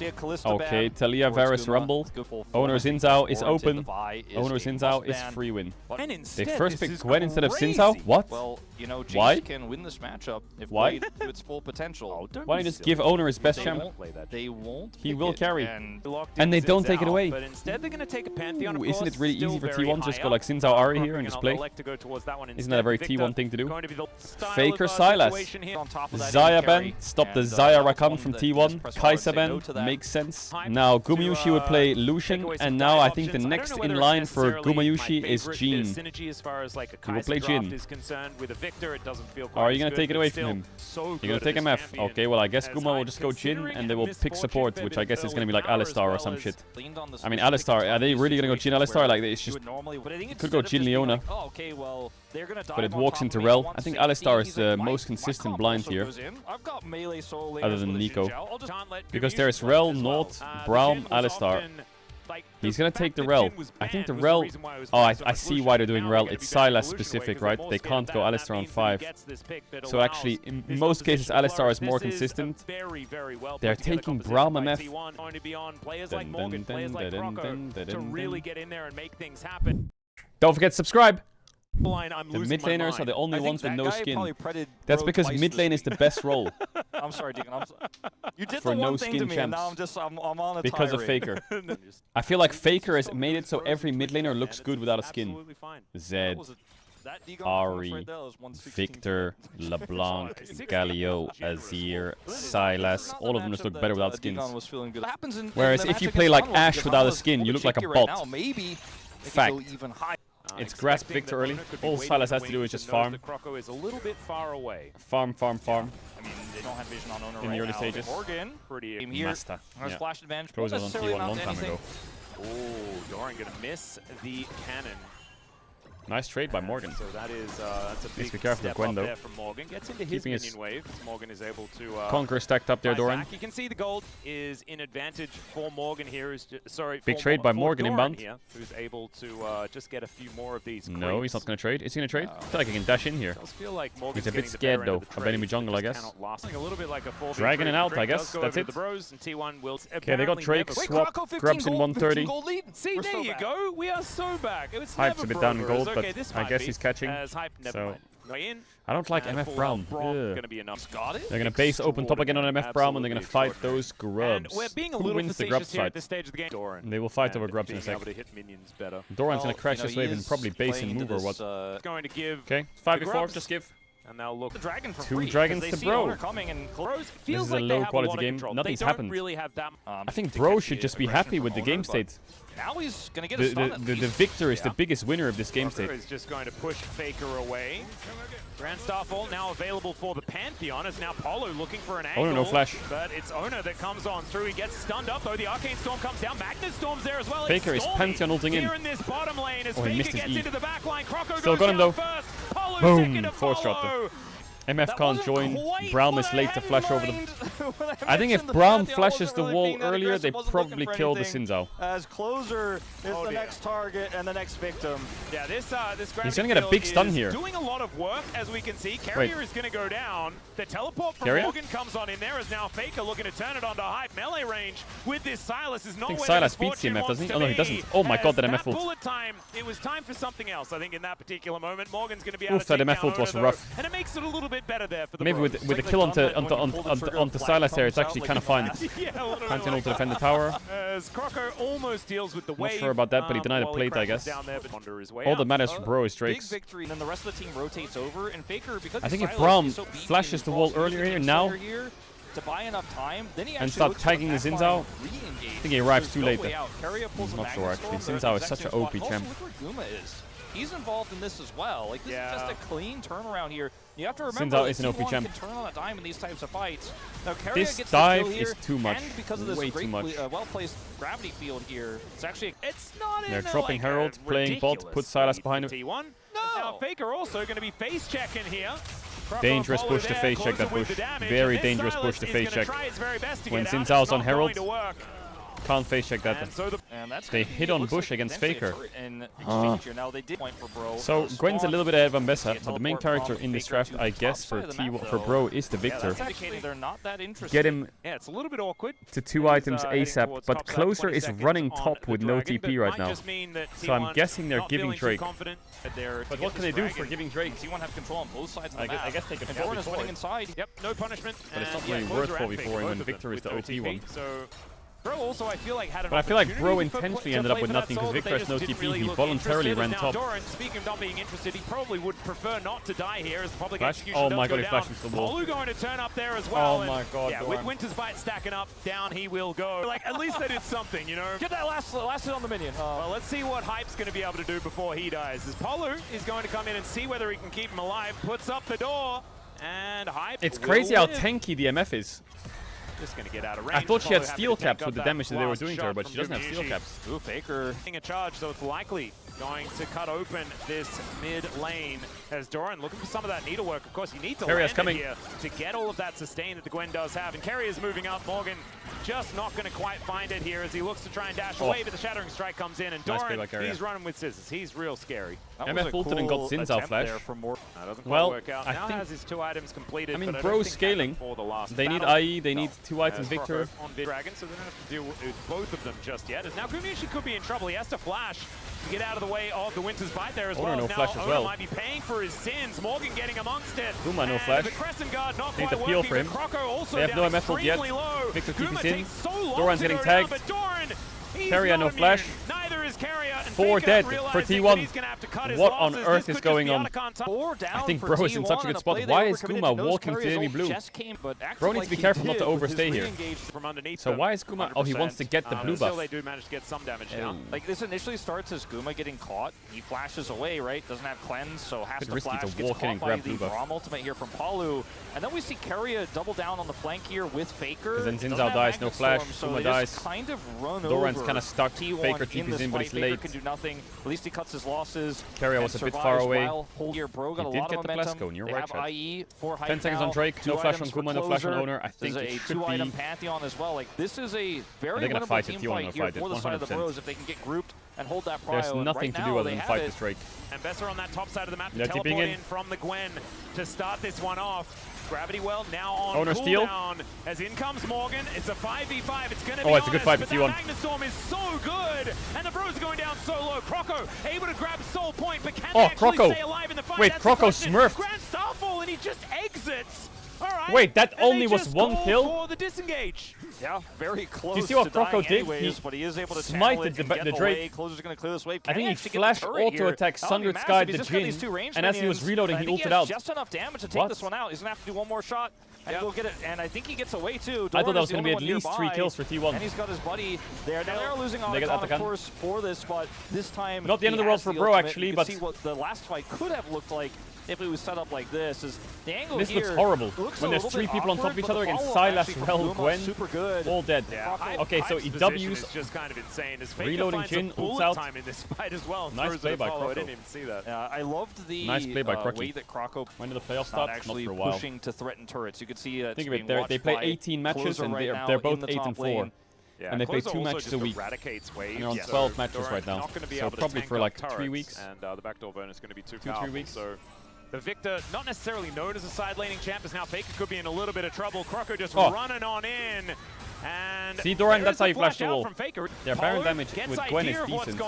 Okay, Talia, Varus, Rumble. Oner Xin Zhao is open. Oner Xin Zhao is free win. They first picked Gwen instead of Xin Zhao? What? Well, you know, why? Can win this matchup if why? played to its full potential. Why just give Oner his best champ? They won't. He will carry. And they don't take it away. But instead they're going to take a Pantheon. Ooh, isn't it really easy for T1 to just go like Xin Zhao Ari here and just play? Isn't that a very T1 thing to do? Faker Sylas. Xayah ban. Stop the Xayah Rakan from T1. Kai'Sa ban. Makes sense. Now Gumayusi would play Lucian, and now I think the next in line for Gumayusi is Jhin. He will play Jhin. Are you going to take it away from him? You're going to take MF? Okay, well I guess Guma will just go Jhin, and they will pick support, which I guess is going to be like Alistar or some shit. I mean, Alistar, are they really going to go Jhin Alistar? Like, it's just... Could go Jhin Leona. But it walks into Rel. I think Alistar is the most consistent blind here. Other than Nico. Because there's Rel, Naut, Braum, Alistar. He's gonna take the Rel. I think the Rel... Oh, I see why they're doing Rel. It's Sylas specific, right? They can't go Alistar on 5. So actually, in most cases, Alistar is more consistent. They're taking Braum MF. Don't forget to subscribe! The mid laners are the only ones with no skin. That's because mid lane is the best role. I'm sorry, Deacon. You did for the no one thing skin to me, champs. and now I'm on a because of Faker. I feel like Faker has made it so every mid laner looks good without a skin. Zed, Ari, Victor, LeBlanc, Galio, Azir, Sylas, all of them just look better without skins. Whereas if you play like Ashe without a skin, you look like a bot. Fact. It's grasp Victor early. All Sylas has to do is just farm. Farm. I mean, they don't have vision on Oner in the early stages. Morgan, pretty here. Master. Has flash advantage. Goes on T1 a long time ago. Oh, Doran gonna miss the cannon. Nice trade by Morgan. So that is that's a big be careful step Gwen, up though. there from Morgan. Gets into his minion wave. Morgan is able to Conqueror stacked up there, Doran. You can see the gold is in advantage for Morgan here. Big trade by Morgan inbound. Here, who's able to just get a few more of these. No, he's not going to trade. Is he going to trade? I feel like he can dash in here. Feel like he's a bit scared though of enemy jungle, I guess. Dragon and out, I guess. That's it. Okay, they got Drake, swap, grabs in 130. See, there you go. We are so back. Hype's a bit down in gold, but I guess he's catching. So I don't like MF Braum. They're going to base open top again on MF Braum, and they're going to fight those grubs. Who wins the grubs fight? They will fight over grubs in a sec. Doran's going to crash this wave and probably base and move or what. Okay, 5v4, just give. And now look, two dragons to Bro. This is a low quality game. Nothing's happened. I think Bro should just be happy with the game state. Now he's gonna get a stun. The Victor is the biggest winner of this game state. Is just going to push Faker away. Grand Starfall now available for the Pantheon. Is now Polo looking for an angle. Oner, no flash. But it's Oner that comes on through. He gets stunned up though. The Arcane Storm comes down. Magnus Storm's there as well. Faker is Pantheon ulting in. Here in this bottom lane as he Faker missed his gets E. into the back line. Croco Still goes got him though. first. Polo Boom, force dropped him. MF can't join. Braum is late to flash over them. I think if Braum flashes the wall earlier, they probably kill the Xin Zhao. As closer is the next target and the next victim. Yeah, this he's gonna get a big stun here. Doing a lot of work, as we can see. Carrier is gonna go down. The teleport from Morgan comes on in there as now Faker looking to turn it onto Hype. Melee range with this Sylas is not where Sylas beats the MF, doesn't he? Oh no, he doesn't. Oh my god, that MF ult. Bullet time. It was time for something else. I think in that particular moment, Morgan's gonna be able to take down Oner, that MF ult was rough. And it makes it a little bit better there for the maybe with the kill onto Sylas there, it's actually kind of fine. Pantheon ult to defend the tower. As Croco almost deals with the wave. Not sure about that, but he denied a plate, I guess. All that matters for Bro is Drake's. Big victory, and then the rest of the team rotates over, and Faker, because I think if Braum flashes the wall earlier here now to buy enough time, then he and start tagging the Xin Zhao, I think he arrives too late there. I'm not sure actually. Xin Zhao is such an OP champ. He's involved in this as well. Like, this is just a clean turnaround here. You have to remember Xin Zhao is an OP champ. Can turn on a dime in these types of fights. Now, this dive is too much. And because of this way too much. well-placed gravity field here, it's actually they're dropping Herald, playing bot, put Sylas behind him. No! Now Faker also going to be face checking here. Dangerous push to face check that push. Very dangerous push to face check. When Xin Zhao's on Herald. Can't face check that. They hit on Bush against Faker. Now they did point for Bro. So Gwen's a little bit ahead of Ambessa, but the main character in this draft, I guess, for Bro is the Victor. Get him it's a little bit awkward to 2 items ASAP, but Closer is running top with no TP right now. So I'm guessing they're giving Drake. But what can they do for giving Drake? T1 have control on both sides of the I guess they could Doran is winning inside. Yep, no punishment. But it's not really worth 4v4 when Victor is the OP one. So Bro also, I feel like, had an But I feel like Bro intentionally ended up with nothing because Victor has no TP. He voluntarily ran top. Doran, speaking of not being interested, he probably would prefer not to die here as the public Flash? execution Oh does my god, go he flashed into the wall. Polu going to turn up there as well. Oh my god, yeah, with Winter's Bite stacking up, down he will go. Like, at least they did something, you know? Get that last hit on the minion. Well, let's see what Hype's going to be able to do before he dies. As Polu is going to come in and see whether he can keep him alive, puts up the door, and Hype It's crazy how tanky the MF is. Just gonna get out of range. I thought she had steel caps with the damage that they were doing to her, but she doesn't have steel caps. Ooh, Faker. A charge, so it's likely going to cut open this mid lane as Doran looking for some of that needlework. Of course, you need to land it here to get all of that sustain that the Gwen does have. And Carry is moving up. Morgan just not going to quite find it here as he looks to try and dash away, but the Shattering Strike comes in. And Doran, he's running with scissors. He's real scary. MF ulted and got Xin Zhao flash. Doesn't quite work out. Now has his 2 items completed. I mean, Bro's scaling. They need IE, they need 2 items Victor. On Dragon, so they don't have to deal with both of them just yet. As now Gumiushi could be in trouble. He has to flash to get out of the way of the Winter's Bite there as well. No now flash as well. Might be paying for his sins. Morgan getting amongst it. Guma no flash. The Crescent Guard not Need quite to peel working. for him. Croco also they have no MF ult yet. low. Victor Guma TP's in. so long Doran's getting tagged. Down, but Doran, Carrier no flash. Neither is Carrier. 4 dead for T1. What on earth is going on? I think Bro is in such a good spot. Why is Guma walking to enemy blue? Bro needs to be careful not to overstay here. So why is Guma? Oh, he wants to get the blue buff. They do manage to get some damage down. Like this initially starts as Guma getting caught. He flashes away, right? Doesn't have cleanse, so has to flash. Gets caught by the Braum ultimate here from Polu. And then we see Carrier double down on the flank here with Faker. Then Xin Zhao dies, no flash. Guma dies. Kind of run Doran's over kind of stuck. T1 Faker TP's in, but he's late. Can do nothing. At least he cuts his losses. Carrier was a bit far away. Here, Bro got he a lot did of get the momentum. Plasco, and you're they right, have IE for 10 seconds on Drake, no flash on Guma, no flash on Oner. I think it should be... 2-item Pantheon as well. Like, this is a very winnable team fight here for the side of the Bros if they can get grouped and hold that prio. There's nothing to do other than fight this Drake. And Besser on that top side of the map to teleport in from the Gwen to start this one off. Gravity Well now on Oner steal. As in comes Morgan. It's a 5v5. It's going to be it's a good fight for T1. Magnustorm is so good. And the Bros are going down so low. Croco able to grab Soul Point, but can they actually stay alive in the fight? Wait, Croco smurfed. Grand Starfall and he just exits. All right. Wait, that only was 1 kill? For the disengage. Yeah, very close. Do you see what Croco did? Anyways, but he is able to smited the Drake. Closer's going to clear this wave. I think he flashed auto attack Sundered Sky the Jin, and as he was reloading, he ulted out. Just enough damage to take this one out. He's going to have to do one more shot and go get it. And I think he gets away too. I thought that was going to be at least 3 kills for T1. And he's got his buddy there. Now they're losing on of course for this, but this time not the end of the world for Bro actually, but see what the last fight could have looked like if it was set up like this. Is the angle this here looks horrible looks when there's 3 people on top of each other against Silas, Rel, Gwen, super good. all dead. Yeah. Okay, so he W's just kind of insane. As reloading Jin, ults out. Time in this fight as well. Nice play by Croco. I didn't even see that. I loved the nice play by way that Croco when did the playoffs start? Actually not for a while. Pushing to threaten turrets. You could see think of it. They play 18 matches and they're both 8-4. Yeah, and they play 2 matches a week. Waves, and they're on 12 matches right now. So probably for like 3 weeks. And the backdoor burn is going to be too 2-3 weeks. So the Victor, not necessarily known as a side laning champ, is now Faker could be in a little bit of trouble. Croco just running on in. And see, Doran, that's how you flash the wall. Their Baron Polu damage with Gwen is decent.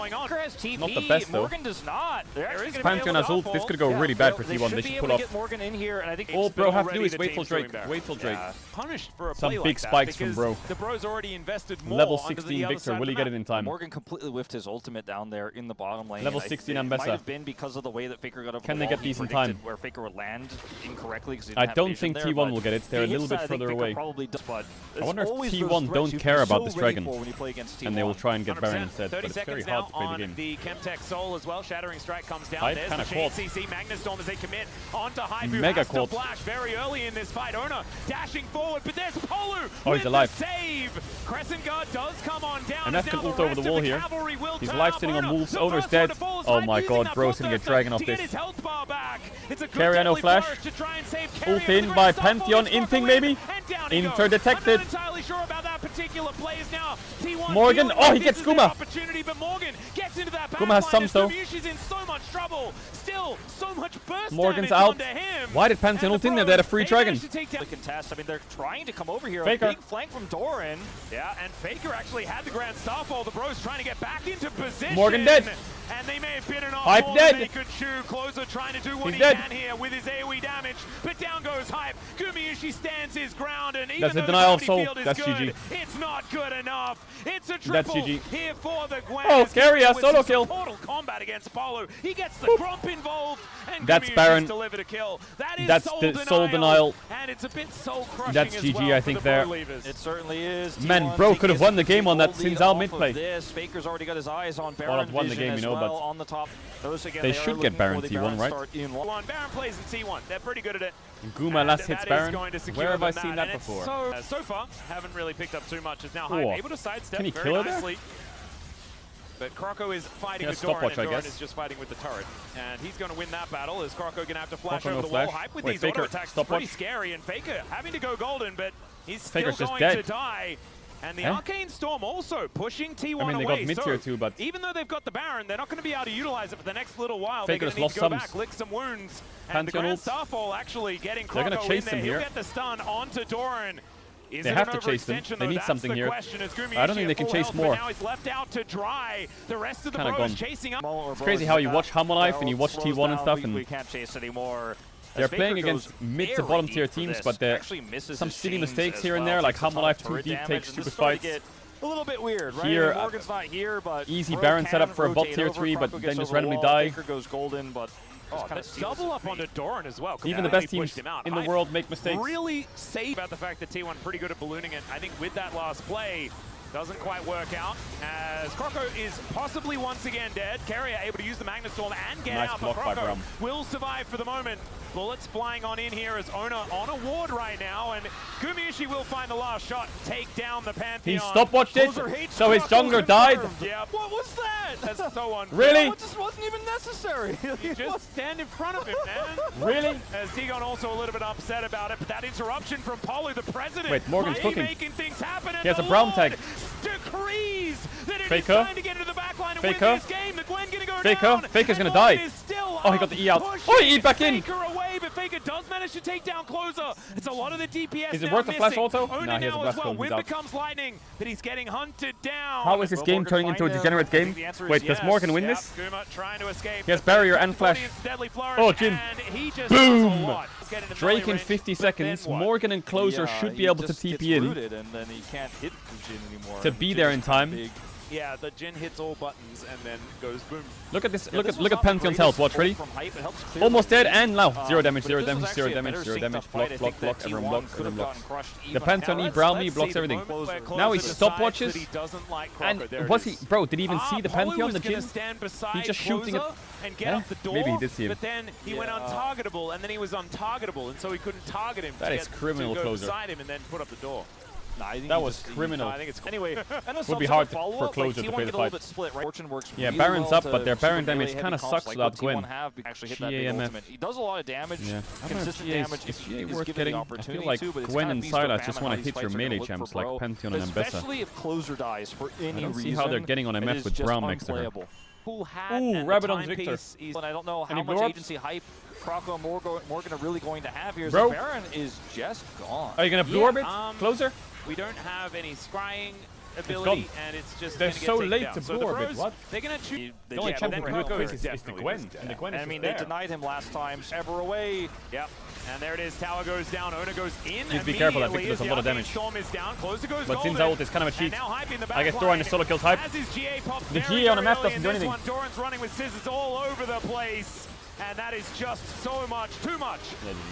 Not the best though. Morgan does not. Pantheon has ult. This could go really bad for T1. They should pull off. Morgan in here, and I think all Bro have to do is wait till Drake. Wait till Drake. Punished for a some play big like spikes that from Bro. The Bros already invested more. Level 16 Victor. Will he get it in time? Morgan completely whiffed his ultimate down there in the bottom lane. Level 16 Ambessa. Might have been because of the way that Faker got over Can the they wall. get these in time? Where Faker would land incorrectly. I don't think T1 will get it. They're a little bit further away. I wonder if T1 don't care about this dragon, and they will try and get Baron instead, but it's very hard to play the game. The Chemtech Soul as well. Shattering Strike comes down. Hype There's kinda the caught. CC Magnustorm as they commit onto Hype, who Mega has to caught. flash very early in this fight. Oner dashing forward, but there's Polu he's alive. Save. Crescent Guard does come on down. And can ult over the wall here. He's live sitting on Wolves. Oner's dead. Oh my god, Bro's gonna get Dragon off this. Carrier no flash. Ult in by Pantheon. Inting maybe? Inter detected. particular plays now. T1 Morgan, oh, he gets Guma. Opportunity, but Morgan gets into that Guma has some though. Gumayusi's in so much trouble. Still, so much burst Morgan's damage out. onto him. Why did Pantheon ult in there? They had a free dragon. The contest. I mean, they're trying to come over here. Faker. A big flank from Doran. Yeah, and Faker actually had the Grand Starfall. The Bros trying to get back into position. Morgan dead. And they may have bitten off Hype more dead. than they could chew. Closer trying to do what He's he dead. can here with his AoE damage. But down goes Hype. Gumayusi stands his ground. And even That's a though denial of the soul. field is That's good, GG. it's not good enough. It's a That's triple GG. here for the Gwen. Oh, Caedrel, solo kill. Portal combat against Apollo. He gets the Gromp involved. And That's Gumayusi's Baron. delivered a kill. That is That's soul the denial. soul denial. And it's a bit soul crushing That's as GG, well I for think the there. Pro Leavers. It certainly is. Man, T1 bro could have won the taking game on that a lead Sinzal off mid of play. This. Faker's already got his eyes on Baron. Well, I've won the Vision game, as you know, well but on the top. Those again, they are should looking get Baron for the T1, right? start in Baron plays in T1. They're pretty good at it. Guma last hits that is Baron. going to secure Where have I them seen that that, and it's before? So far, haven't really picked up too much. Is now Whoa. Hype able to sidestep Can he very kill her there? nicely. But Croco is fighting Yeah, with Doran, stopwatch, and I Doran guess. is just fighting with the turret. And he's going to win that battle as Croco going to have to flash Croco, over no the wall. flash. Hype with Wait, these Faker, auto attacks is stopwatch. pretty scary, and Faker having to go golden, but he's still Faker's just going dead. to die. And the Eh? Arcane Storm also pushing T1 I mean, they away. got mid-tier too, but even though they've got the Baron, they're not going to be able to utilize it for the next little while. Faker's they're going to need to lost go sums. back, lick some wounds. And the Pantheon Grand ult. Starfall actually getting They're gonna Croco chase in there. them He'll here. get the stun onto Doran. Is They it have an to chase them. overextension, They though? need That's something the here. question, as Gumayusi I don't think they at can full chase health, more. But now he's left out to dry. The rest of the Kinda Bros gone. chasing up. It's crazy how you watch Humble Life and you watch T1 and stuff, we and can't chase anymore. they're playing against mid to bottom tier teams, but they're some silly mistakes here and there, like Humble Life 2 deep takes stupid fights. A little bit weird, right? Here, Morgan's not here, but easy Bro Baron can setup for a bot rotate tier over, 3, but Croco then gets just over the randomly wall, die. Faker goes golden, but The double up onto Doran as well. Even the Completely best teams pushed him out. in the Hype world make mistakes. really safe about the fact that T1 pretty good at ballooning it. I think with that last play, doesn't quite work out as Croco is possibly once again dead. Carrier able to use the Magna Storm and get Nice out, but block by Croco Brum. will survive for the moment. Bullets flying on in here as Oner on a ward right now, and Gumayusi will find the last shot, take down the Pantheon. He stopwatched it, Closer hates so his Croco jungler died. confirmed. Yeah, what was that? That's so unfair. Really? It just wasn't even necessary. You just stand in front of him, man. Really? As Digon also a little bit upset about it, but that interruption from Polu, the president, Wait, Morgan's might cooking. be making things happen. And He has the a Braum Lord tag. decrees that it is Faker. time to get into the backline and Faker. win this game. The Gwen gonna go Faker. down. Faker's and gonna die. Morgan is still Oh, he got the E out. pushing Oh, he E back in. Faker away, but Faker does manage to take down Closer. It's a lot of the DPS. Is it now worth the flash missing. auto? Oner Nah, he has now a as blast well. cone, he's Wind out. becomes lightning, but he's getting hunted down. How is this game turning into a degenerate game? Wait, does Morgan win this? Guma trying to escape. He has barrier and flash. Deadly flourish, Oh, Jin. and he just Boom! does a lot. Get into Drake melee in range, 50 but then seconds. what? Morgan and Closer should be able to TP in And then he can't hit Jin anymore. to be there in time. Yeah, the Jin hits all buttons and then goes boom. Look at this. Yeah, Look this at was not Pantheon's the health. greatest Watch, ready? from Hype. It helps clear Almost the dead lead. and now. Zero But damage, if zero this was damage, zero actually a damage, better zero synced damage. up fight, I Block, think block, that everyone T1 block, could have everyone block. gotten crushed The even Pantheon more. E Brown me Let's blocks see the everything. moment where Closer Now he decides stopwatches. that he doesn't like And Croco. There it was he, is. bro? Did he even see the Pantheon, the Jin? Jin? Stand beside He's just shooting Closer it. and get Yeah, out the door. maybe he did see him. But then he went untargetable, and then he was untargetable, and so he couldn't target him. That to is get criminal, to go Closer. beside him and then put up the door. Nah, I think That he was just- criminal. I think it's Anyway, Would be hard for Closer to play the fight. Split, right? Fortune works Yeah, really Baron's well up, but to their Baron super melee damage heavy kinda comps sucks like without what Gwen. T1 have, actually hit that big GAMF. ultimate. He does a lot of damage. Yeah, Consistent damage is GA is worth given getting? the I opportunity feel like to, but it's Gwen kind and of beast of Sylas famine just how want to these hit your fights are gonna melee look champs for like Bro. Pantheon and Mbessa. Especially if Closer dies for any I don't reason. see how they're getting on it MF is with just Braum next to her. unplayable. Who had Ooh, and the Rabadon's Victor. timepiece is- And I don't know how Any much blow-ups? agency hype Croco and Morgan are really going to have here. Bro. So Baron is just gone. Are you gonna blue Yeah, orbit? Closer? We don't have any scrying ability, gone. and it's just They're gonna get so taken late down. to So blue the orbit, Bros, what? they're gonna choose. The only champ then who can do Croco quick is the definitely Gwen, was dead. and the Gwen is I mean, just they there. denied him last time. Ever away. Yep. And there it is. Tower goes down. Oner goes in. Please be careful, that immediately Victor does as a lot of the damage. Arcane Storm is down. Closer goes But golden. Sin's ult is kind of a And cheat. now Hype in the I guess backline. Doran is solo kills Hype. As his GA pops The very, GA on a very map early doesn't in do this anything. one. Doran's running with scissors all over the place. And that is just so much, too much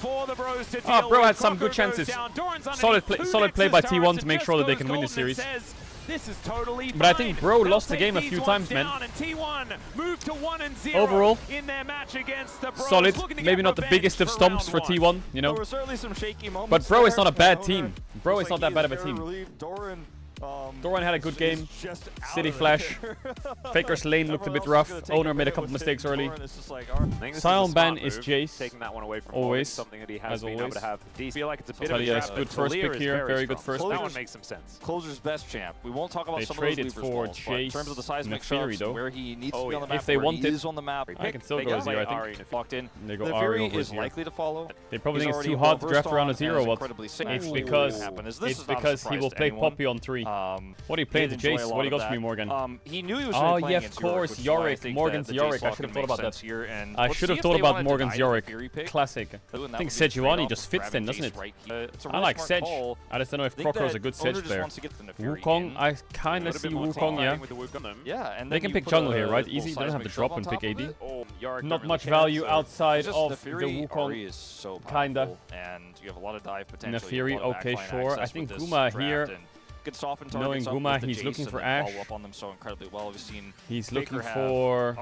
for the Bros to deal Oh, Bro with. had some Croco good goes chances. down. Doran's Solid underneath play two by Nexus T1 turrets to make and sure that they just can goes win this golden and series. says, this is totally But I think fine. Bro They'll lost the take game a these few ones times, man. down, and T1 moved to 1-0 Overall, in their match against the Bros. solid. Looking to Maybe get not the revenge biggest of for stomps for round T1, you There know. were certainly some shaky moments. But Bro is there. not a bad Oner team. Bro is looks not like that he bad of a very team. relieved. Doran Doran had a good game. City Flash. Faker's lane looked a bit rough. Oner made a couple mistakes early. Sion ban is Jace. Taking that one away from always. Something that he has been able to have. I feel like it's a bit of a Talia's good first pick here. Very good first pick. That one makes some sense. Closer's best champ. We won't talk about they some of those traded for Jace in terms of the seismic Fury, though. where he needs to be on the map, if they want he it, is on the map. I can still go Azir, I think. Locked in. They go The Ari Fury over is Azir. likely to follow. They probably think it's too hard to draft around a 0, but it's because he will play Poppy on 3. What do you play to Jace? What do you got for me, Morgan? He knew he was oh playing yeah, of course, Yorick. Morgan's Yorick. I should have thought about that. I should have thought about Morgan's Yorick. Classic. I think Sejuani just fits then, doesn't it? I like Sedge. I just don't know if Croco's a good Sedge player. Wukong, I kind of see Wukong, yeah. And they can pick jungle here, right? Easy, they don't have to drop and pick AD. Not much value outside of the Wukong, kinda. And you have a lot of dive potential. Nefiri, okay, sure. I think Guma here, knowing Guma, he's looking for Ashe. He's looking for...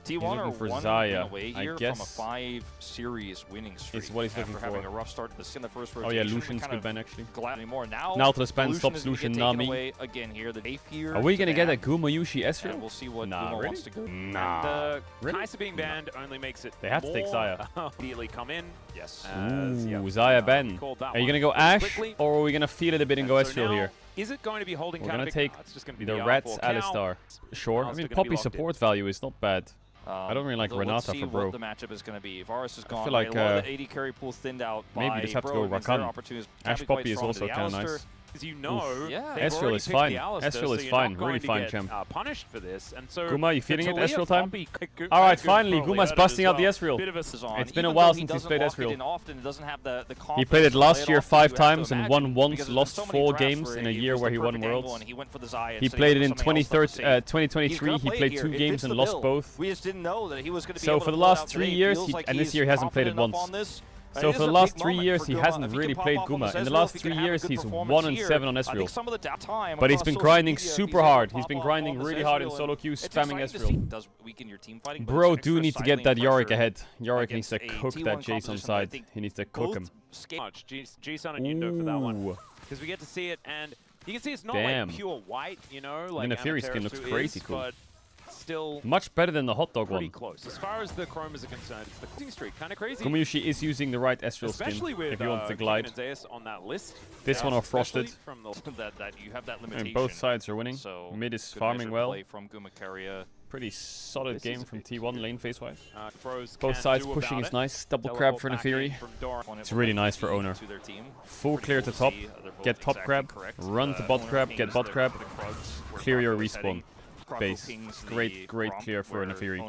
He's looking for Xayah, I guess. From a 5-series winning streak. Is what he's looking for. Having a rough start to the first rotation. Oh yeah, Lucian's good ban actually. Now to the span stops Lucian Nami. Again here, Are we gonna get a Guma Yushi Ezreal? We'll see what nah, Guma really? wants to go. Nah. The really? Kai'Sa being banned only makes it they have to take Xayah. Immediately come in. Yes. Ooh, Xayah ban. Are you gonna go Ashe, or are we gonna feel it a bit and go Ezreal here? Is it going to be holding? We're gonna take be the Rats Alistar. Sure. I mean, Poppy support value is not bad. I don't really like Renata for bro. The matchup is going to be. Varus is gone. I feel like the AD carry pool thinned out. Maybe just have to go Rakan. Ashe Poppy is also kind of nice. As you know, Ezreal is fine. Ezreal is fine. Really fine, champ. Punished for this, and so Guma, you feeling it? Ezreal time? Alright, finally, Guma's busting out the Ezreal. It's been a while since he's played Ezreal. He played it last year 5 times and won once, lost 4 games in a year where he won Worlds. He played it in 2023, he played 2 games and lost both. So for the last 3 years, and this year he hasn't played it once. So for the last 3 years, he hasn't really played Guma. In the last 3 years, he's 1-7 on Ezreal. But he's been grinding super hard. He's been grinding really hard in solo queue, spamming Ezreal. Bro do need to get that Yorick ahead. Yorick needs to cook that Jace on side. He needs to cook him. G-Sun and Yundo for that one. Because we get to see it, and you can see it's not like pure white, you know? Like the Fury skin looks crazy cool. Still much better than the hot dog one. Close. As far as the chromas are concerned, it's the closing streak. Kind of crazy. Gumayushi is using the right Ezreal skin if he wants to glide. On that list. This one are frosted. From that you have that limitation. And both sides are winning. So mid is farming well. From Guma pretty solid game from T1 lane phase-wise. Both sides pushing is nice. Double crab for Nefiri. It's really nice for Oner. Full clear to top. Get top crab. Run to bot crab. Get bot crab. Clear your respawn. Base. Great clear for Nefiri.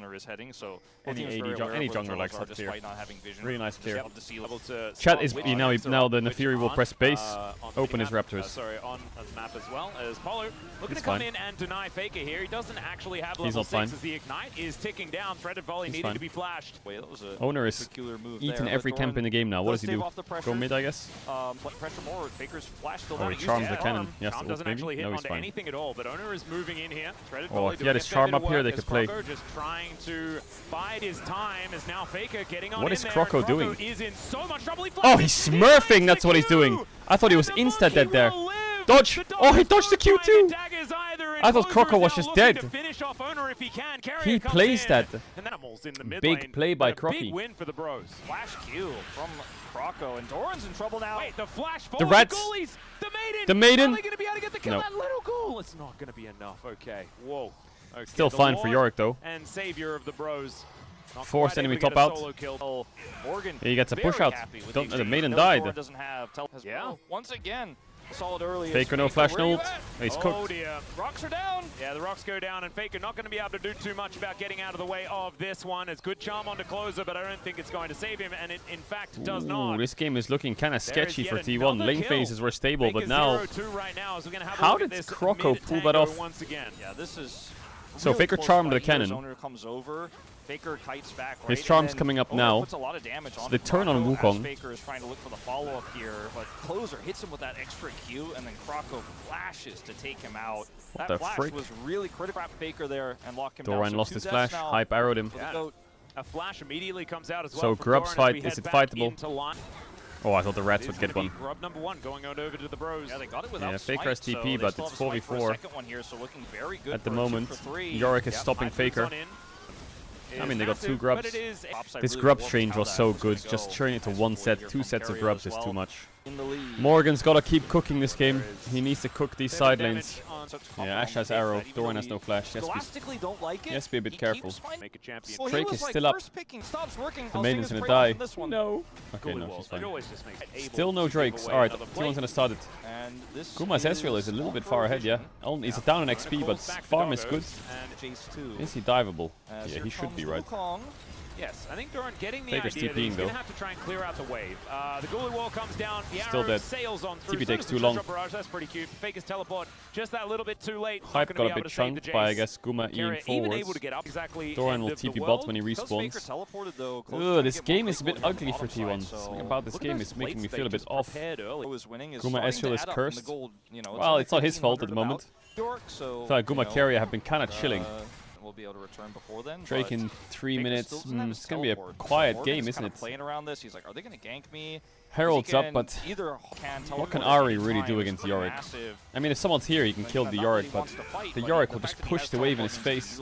Any jungler likes that clear. Really nice clear. Chat is now the Nefiri will press base, open his Raptors. Sorry, on the map as well as Polo looking to come in and deny Faker here. He doesn't actually have level 6 as the ignite is ticking down. Threaded volley needing to be flashed. Oner is eating every camp in the game now. What does he do? Go mid, I guess. Pressure more. Faker's flash still down. He charms the cannon. Yes, doesn't actually hit onto anything at all, but Oner is moving in here. Oh, if he had his charm up here, they could play. Just trying to bide his time as now Faker getting on. What is Croco doing? Is in so much trouble. Oh, he's smurfing. That's what he's doing. I thought he was insta dead there. Dodge! Oh, he dodged the Q too. I thought Croco was just dead. He plays that. Big play by Crocky. Big win for the bros. Flash Q from Croco, and Doran's in trouble now. Wait, the flash the Rats. The Maiden. Are they going to be able to get the kill? That little goal. It's not going to be enough. Okay. Whoa. Okay, still fine for Yorick though. And savior of the bros. Forced enemy top out. Morgan he gets a push out. The Maiden died. Yeah. Once again. Solid early. Faker no flash no ult. He's cooked. Oh dear. Rocks are down. Yeah, the rocks go down, and Faker not going to be able to do too much about getting out of the way of this one. It's good charm onto closer, but I don't think it's going to save him, and it in fact does not. This game is looking kind of sketchy for T1. Lane phases were stable, but now how did Croco pull that off? Once again. Yeah, this is so Faker charmed the cannon. Comes over. Faker kites back, right? His charm's coming up now. Puts a lot of damage on they turn on Wukong. Faker is trying to look for the follow-up here, but Closer hits him with that extra Q, and then Croco flashes to take him out. What that flash was really critical. Faker there and lock him down. Doran lost his flash. Hype arrowed him. A flash immediately comes out as well. So Grub's fight, is it fightable? Oh, I thought the rats would get one. Grub number 1 going on over to the bros. Yeah, they got it without Faker has TP, but it's 4v4. At the moment, Yorick is stopping Faker. I mean, they got 2 grubs. This grub change was so good. Just turning it to 1 set, 2 sets of grubs is too much. Morgan's gotta keep cooking this game. He needs to cook these side lanes. Yeah, Ashe has arrow. Doran has no flash. He has to be a bit careful. Drake is still up. The maiden's gonna die. No. Okay, no, she's fine. Still no Drakes. Alright, T1's gonna start it. Guma's Ezreal is a little bit far ahead, yeah. He's down in XP, but farm is good. Is he diveable? Yeah, he should be, right? Yes, I think Doran getting the Faker's idea that he's TPing going though. to have to try and clear out the wave. The Ghoulie wall comes down, the Still arrow dead. sails on through. TP takes too long. Barrage, that's pretty cute. Faker's teleport just that little bit too late. Hype got a bit chunked by, I guess, Guma Carrier Ian even able forwards. to get up exactly. Doran will TP bot when he respawns. Ugh, this game is a bit ugly for T1. Something about this game is making me feel a bit off. Guma Ezreal is cursed. Well, it's not his fault at the moment. I feel like Guma Carrier have been kind of chilling. We'll be able to return before then. Drake in 3 minutes. It's gonna be a quiet game, isn't it? Playing around this, he's like, are they gonna gank me? Herald's up, but what can Ari really do against Yorick? I mean, if someone's here, he can kill the Yorick, but the Yorick will just push the wave in his face,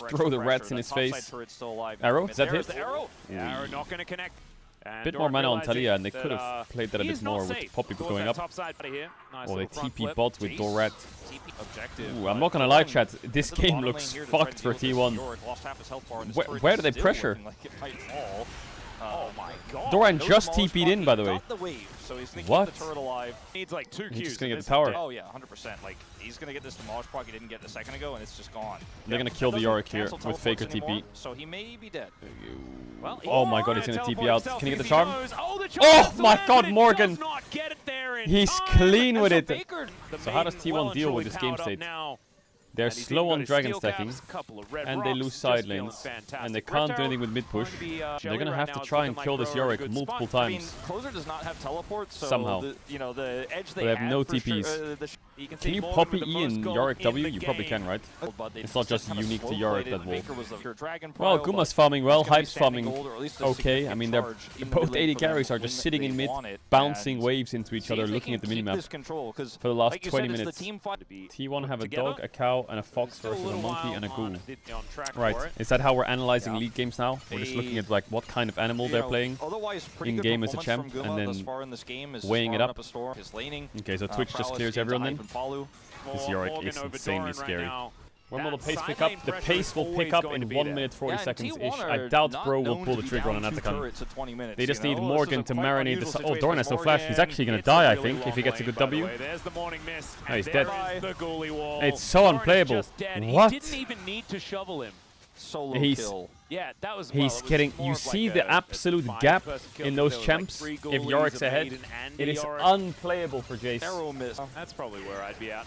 throw the rats in his face. Arrow? Is that hit? Arrow not going to connect. A bit more mana on Talia, and they could have played that a bit more with Poppy going up. Or they TP bot with Dorat. Ooh, I'm not gonna lie, chat. This game looks fucked for T1. Where do they pressure? Oh my god. Doran just TP'd in, by the way. What? Needs like 2 Qs. He's just gonna get the tower. Oh yeah, 100%. Like, he's gonna get this demolished proc he didn't get a second ago, and it's just gone. They're gonna kill the Yorick here with Faker TP. So he may be dead. Oh my god, he's gonna TP out. Can he get the charm? Oh my god, Morgan! He's clean with it. So how does T1 deal with this game state? They're slow on dragon stacking, and they lose side lanes, and they can't do anything with mid push. They're gonna have to try and kill this Yorick multiple times. Closer does not have teleport, so somehow. The edge they have no TPs. Can you Poppy E in Yorick W? You probably can, right? It's not just unique to Yorick, that wall. Well, Guma's farming well, Hype's farming okay. I mean, they're both 80 carries are just sitting in mid, bouncing waves into each other, looking at the minimap for the last 20 minutes. T1 have a dog, a cow, and a fox versus a monkey and a ghoul. Right, is that how we're analyzing league games now? We're just looking at like what kind of animal they're playing in game as a champ, and then weighing it up. Okay, so Twitch just clears everyone then. This Yorick is insanely scary. When will the pace pick up? The pace will pick up in 1 minute 40 seconds-ish. I doubt Bro will pull the trigger on an Atakan. They just need Morgan to marinate the... Oh, Doran has no flash. He's actually going to die, I think, if he gets a good W. Oh, he's dead. It's so unplayable. What? He's getting... You see the absolute gap in those champs if Yorick's ahead? It is unplayable for Jace. That's probably where I'd be at.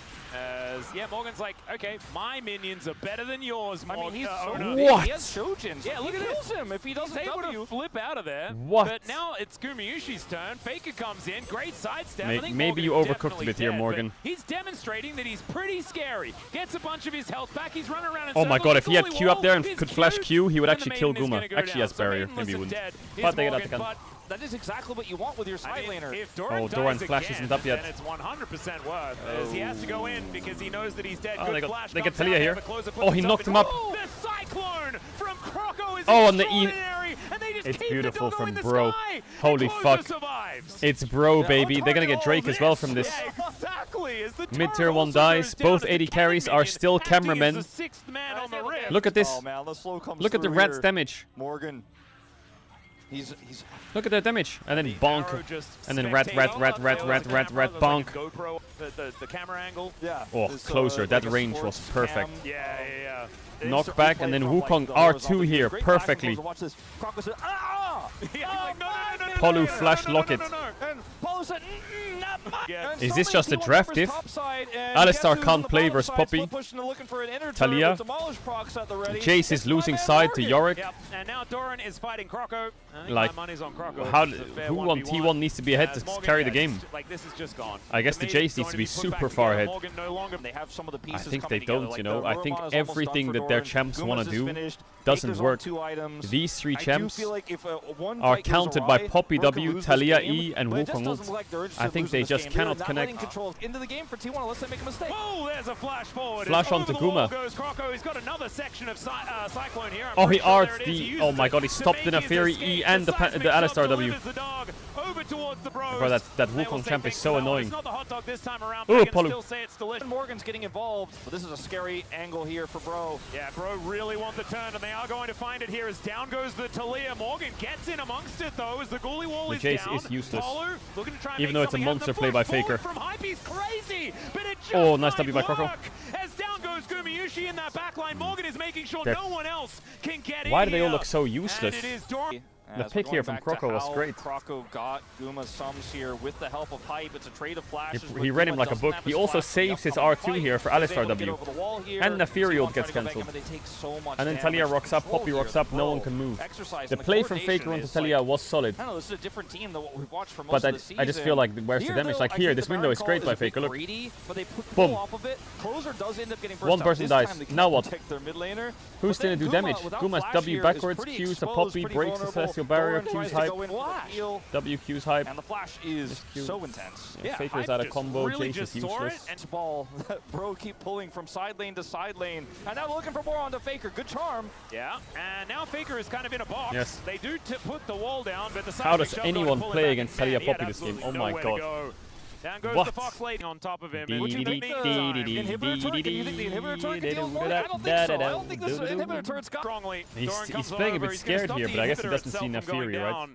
Yeah, Morgan's like, okay, my minions are better than yours, Morgan. I mean, he's what? He has Shojins. Yeah, look at this. Him if he doesn't able W. to flip out of there. What? But now it's Gumayushi's turn. Faker comes in. Great sidestep. Maybe you overcooked a bit here, Morgan. He's demonstrating that he's pretty scary. Gets a bunch of his health back. He's running around in Oh my god, if he had Q up there and could flash Q, he would then actually the kill maiden is Guma. gonna go Actually, he down. has barrier. So Maybe he Maiden wouldn't. listed But they get Morgan, Atakan. That is exactly what you want with your side laner. If Doran Doran's dies flash again, isn't up yet. then it's 100% worth as he has to go in because he knows that he's dead. Oh, Good they get comes Talia out here. there, but Closer Oh, puts he himself knocked in. him up. Oh, the cyclone from Croco is Oh, and the E. extraordinary, and they just It's keep beautiful the doggo from in the Bro. sky, Holy and Closer fuck. survives. It's Bro, baby. They're gonna get Drake as well from this. Yeah, exactly. As the Mid tier turret 1 also dies. goes down Both to the 80 cannon carries are minion, still acting as cameramen. the sixth man on the rift. Look at this. Oh man, the slow comes Look at the through rat's here. damage. Morgan. He's Look at their damage. And then The bonk. arrow just And then spectating. rat, bonk. GoPro, the camera angle. yeah. Oh, it's, closer. That like a range was sports perfect. cam. Yeah. Knock back and then Wukong R2 here perfectly. Watch this. Croco said, ah! Yeah, he's like, no. Polu flash locket. And Polu said, not Is this just a draft diff? Alistar can't play versus Poppy. Talia. Jace is losing side to Yorick. Yep. And now Doran is fighting Croco. Like, money's on Croco. who on T1 needs to be ahead to carry the game? Like, this is just gone. I guess the Jace needs to be super far ahead. They have some of the pieces I think they together, don't, like you know. I think Roadrunner is everything almost that their done for champs Doran. want Gumas to is do finished. doesn't Baker's on work. 2 items. These 3 I do champs feel like if, one are fight goes counted by awry, Poppy Bro could W, lose this Talia game, E, and but it just Wukong doesn't ult. look like they're I think losing they this just game. cannot They're not connect. letting control into the game for T1 unless they make a mistake. Oh, there's a flash forward. Flash Over onto the wall Guma. goes Croco. He's got another section of Cyclone here. Oh, he arts the... Oh my god, he stopped the Neferi E and the Alistar W. Bro, that Wukong champ is so annoying. Oh, Palu. Morgan's getting involved, but this is a scary angle here for Bro. Yeah, Bro really want the turn, and they are going to find it here as down goes the Talia. Morgan gets in amongst it, though, as the Ghoulie wall is Jace down. is useless. Palu looking to try and Even make though it's a something out of monster the play by push Faker. forward from Hype, he's crazy, but it just Oh, nice might W by Croco. work. As down goes Gumayushi in that backline, Morgan is making sure no one else can get in. Why do they all here. look so useless? And it is Doran. The pick here from Croco was great. Croco got Guma sums here with the help of Hype. It's a trade of flashes. He read him like a book. He also saves his R2 here for Alistar W. And Neferi ult gets cancelled. And then Talia rocks up, Poppy rocks up, no one can move. The play from Faker onto Talia was solid. I don't know, this is a different team than what we've watched for most But of the season. I just feel like, where's the damage? Like here, this window is great by Faker, look. But they Boom. off of it. Closer does end up getting burst One out. person This dies. time they Now can what? protect their mid laner. Who's But then gonna do damage? without Guma's flash W here is backwards, pretty Q's a exposed, Poppy, pretty breaks the vulnerable. Celestial Barrier, Doran tries Q's to hype. go in with the heal, W Q's hype. and the flash is so intense. Yeah, Faker's out of combo, really Jace is just saw useless. it and Ball, Bro keep pulling from side lane to side lane, and now looking for more onto Faker. Good charm. yeah, and now Faker is kind of in a box. Yes. They do put the wall down, but the How does anyone play against Talia Poppy this game? Oh my god. Down goes What? the Fox Lady on top of him. Would you think the inhibitor turret? Can you think the inhibitor turret can deal more? I don't think so. I don't think this inhibitor turret's got Strongly. He's playing a bit scared here, but I guess he doesn't see Neferi, right?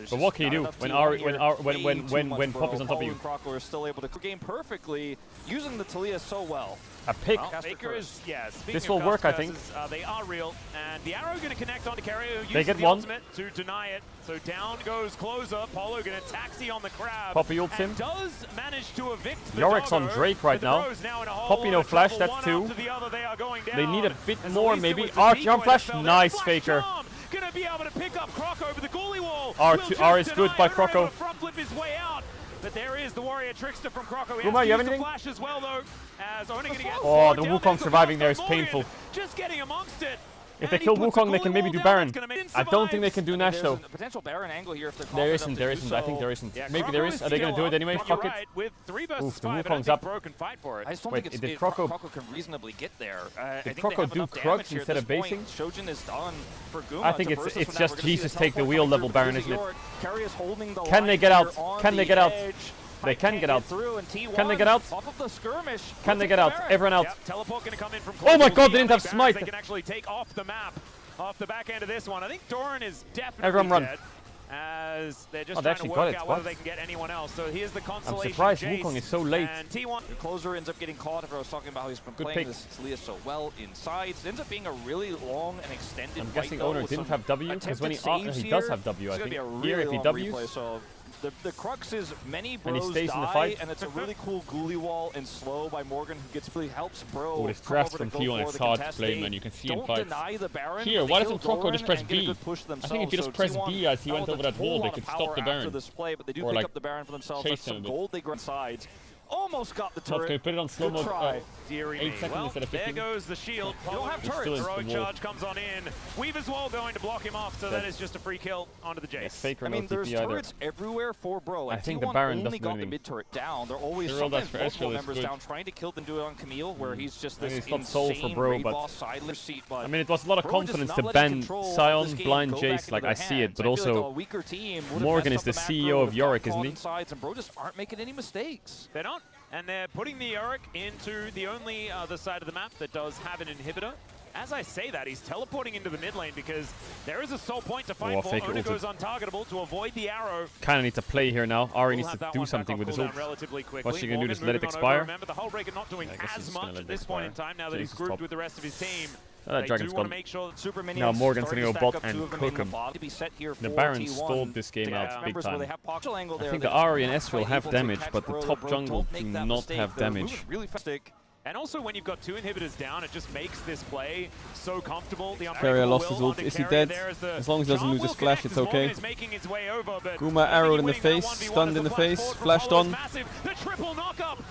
But what can you do when Poppy's on top of you? Croco are still able to game perfectly, using the Talia so well. A pick? Well, Faker is, yeah, This will work, I think. They are real, and the arrow going to connect onto Carrier, who They uses get the one. ultimate to deny it. So down goes Closer. Polo going to taxi on the crab. Poppy ults him. And does manage to evict the Yorick's on doggo, Drake right but the now. Bros now in a whole Poppy lot no of flash, trouble. that's One 2. after the other, they are going They need a down. bit As more, at least it maybe. was the Arch decoy on that flash, fell there. nice Flash Faker. charm, gonna be able to pick up Croco over the Ghoulie wall. R is good by Croco. Front flip his way out. But there is the Warrior Trickster from Croco. Guma, you have anything? Flash as well, though. As Oner gonna get Oh, the down. Wukong There's the surviving there blast is by Morgan. painful. Just getting amongst it. If they kill Wukong, they can maybe do Baron. I don't think they can do Nash, though. There's a potential Baron angle here if they're There confident isn't, enough to do I think so. there isn't. Yeah, Maybe there Croco is. Are they going to still do it anyway? up. Fuck You're it. right. With 3 versus Oof, the 5, I don't Wukong's think up. Bro can fight for it. I just don't Wait, think it's did if Croco- Croco can reasonably get there. I think Croco they have do enough Krug damage here at instead of this point. basing? Shojin is done for Guma. I think to it's versus from that. just We're gonna see Jesus the take the teleport wheel coming level through, Baron, but isn't it? Yorick, Carry is holding the Can they line get out? here on Can they the get out? edge. They Hype can can't get out. through, and T1 Can they get out? Off of the skirmish. Can they get out? Baron. Everyone out. Yep, teleport going to come in from Oh my Closer. god, they didn't have Barons smite. They can actually take off the map, off the back end of this one. I think Doran is definitely Everyone run. dead, as they're just Oh, they trying to actually work got it. out What? whether they can get anyone else. So here's the I'm consolation. surprised Jace, Wukong is so late. And T1. The Closer ends up getting caught. If I was talking about how he's been Good playing pick. this Talia so well inside. It ends up being a really long and extended I'm fight, guessing though, Oner with didn't some have W, because when he attempted saves he does here. have W, I It's think. gonna be a Here, really if he long Ws, replay, so the crux is many And he bros stays in the die, fight. and it's a really cool ghoulie wall and slow by Morgan, who gets really helps Bro. Oh, this come draft over to from go T1 for is the hard to contest. play, They man. You can see in don't fights. deny the Baron. Here, They why kill doesn't Croco Doran just press and get a B? good push I think if themselves. you just So press T1 B as he went held over a that wall, whole they lot could of stop power the after Baron. this play, but they do Or, pick like, up the Baron for themselves. chase That's them a some bit. gold they grab sides. Almost got the Can we turret. put it on slow Good mode? try. Deary 8 me. seconds Well, instead of there 15. goes the shield. You don't have He's still turrets. in Heroic the wall. charge comes on in. Weaver's Wall going to block him off, so that is just a free kill onto the Jace. Yes, Faker I no mean, there's TP either. turrets everywhere for Bro. I And think the T1 Baron only doesn't do got the anything. mid turret down. They're always Caedrel does sometimes for multiple Ezreal is members good. down trying to kill them. Do it on Camille, where he's just And this he's not soul for insane Bro, raid but- boss side seat. But I mean, it was a lot of Bro just confidence not to letting ban control of Sion, this game blind go back Jace, into like their I see it, hands. but I feel like also a weaker team would've Morgan messed is up the macro, CEO of would've Yorick, got isn't caught he? in sides, and Bro just aren't making any mistakes. They don't. And they're putting the Yorick into the only other side of the map that does have an inhibitor. As I say that, he's teleporting into the mid lane because there is a sole point to fight for. Faker Oner ulted. goes untargetable to avoid the arrow. Kind of need to play here now. Ari We'll needs have to that do one something back with off his cooldown ult. relatively quickly. What's he gonna do, Morgan just let it moving on over. expire? Remember, the whole breaker not doing I guess as he's gonna much let at it this point in expire. time now that he's Jesus, grouped top. with the rest of his team. That dragon's gone. Now Morgan's gonna go bot and cook him. The Baron stalled this game out big time. I think the Ahri and Ezreal have damage, but the top jungle do not have damage. And also, when you've got 2 inhibitors down, it just makes this play so comfortable. Carrier lost his ult. Is he dead? As long as he doesn't lose his flash, it's okay. Guma arrowed in the face, stunned in the face, flashed on.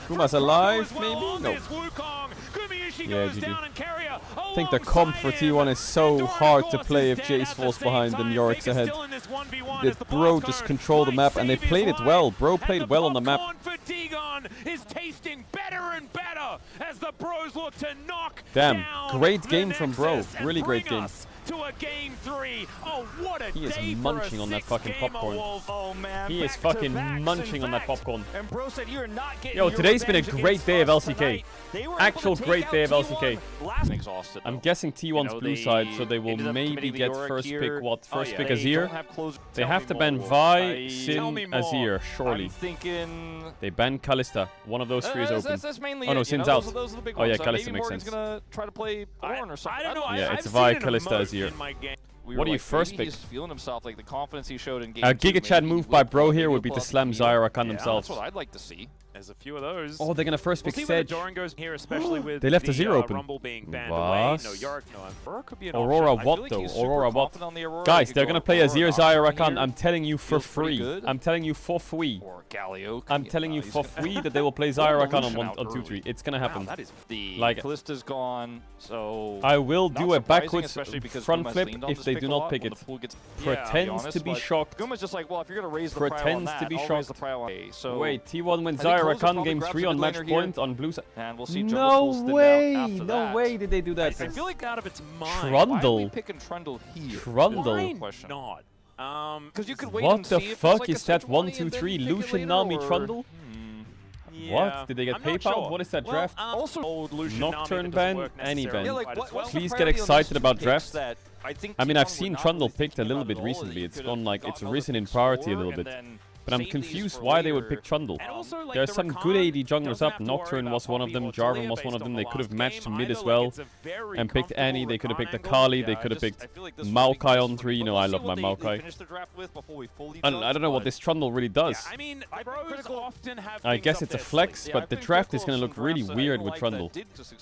Guma's alive, maybe? No. Yeah, GG. I think the comp for T1 is so hard to play if Jace falls behind and Yorick's ahead. Did Bro just control the map, and they played it well. Bro played well on the map. Is tasting better and better as the Bros look to knock Damn, down great game from Bro. Really great game. To a game 3. Oh, what a he is munching on that fucking popcorn. Oh, man. He is fucking munching on that popcorn. And Bro said you're not getting Yo, today's been a great day of LCK. Actual great day of LCK. I'm guessing T1's blue side, so they will maybe get first pick what? First pick Azir. They have to ban Vi, Sin, Azir, surely. They ban Kalista. One of those 3 is open. Oh no, Sin's out. Oh yeah, Kalista makes sense. Yeah, it's Vi, Kalista, Azir. What do you first pick? A Giga Chat move by Bro here would be to slam Xayah Rakan themselves. That's what I'd like to see. There's a few of those. Oh, they're gonna first pick Sedge. Goes here, especially with they left a Azir open. Aurora what though? Aurora what? Guys, they're gonna play Azir Xayah Rakan. I'm telling you for free. I'm telling you for free. I'm telling you for free that they will play Xayah Rakan on 2-3. It's gonna happen. Like Kalista's gone, so I will do a backwards front flip if they do not pick it. Pretends to be shocked. Guma's just like, well, if you're gonna raise the pretends to be shocked. Wait, T1 wins Xayah Rakan game 3 on match point on blue side. And we'll see no way! No way did they do that. I feel like out of its mind. Trundle. Why are we picking Trundle here? Trundle. Why not? Because you could wait what and the see fuck like is that 1, 2, 3 Lucian Nami Trundle? Yeah, what? Did they get PayPal? Sure. What is that draft? Also, Nocturne ban? Any ban. Yeah, like, please get excited about drafts. I mean, I've seen Trundle picked a little bit recently. It's gone like, it's risen in priority a little bit. But I'm confused why they would pick Trundle. There are some good AD junglers up. Nocturne was one of them. Jarvan was one of them. They could have matched mid as well and picked Annie. They could have picked Akali. They could have picked Maokai on 3. You know, I love my Maokai. I don't know what this Trundle really does. I guess it's a flex, but the draft is going to look really weird with Trundle.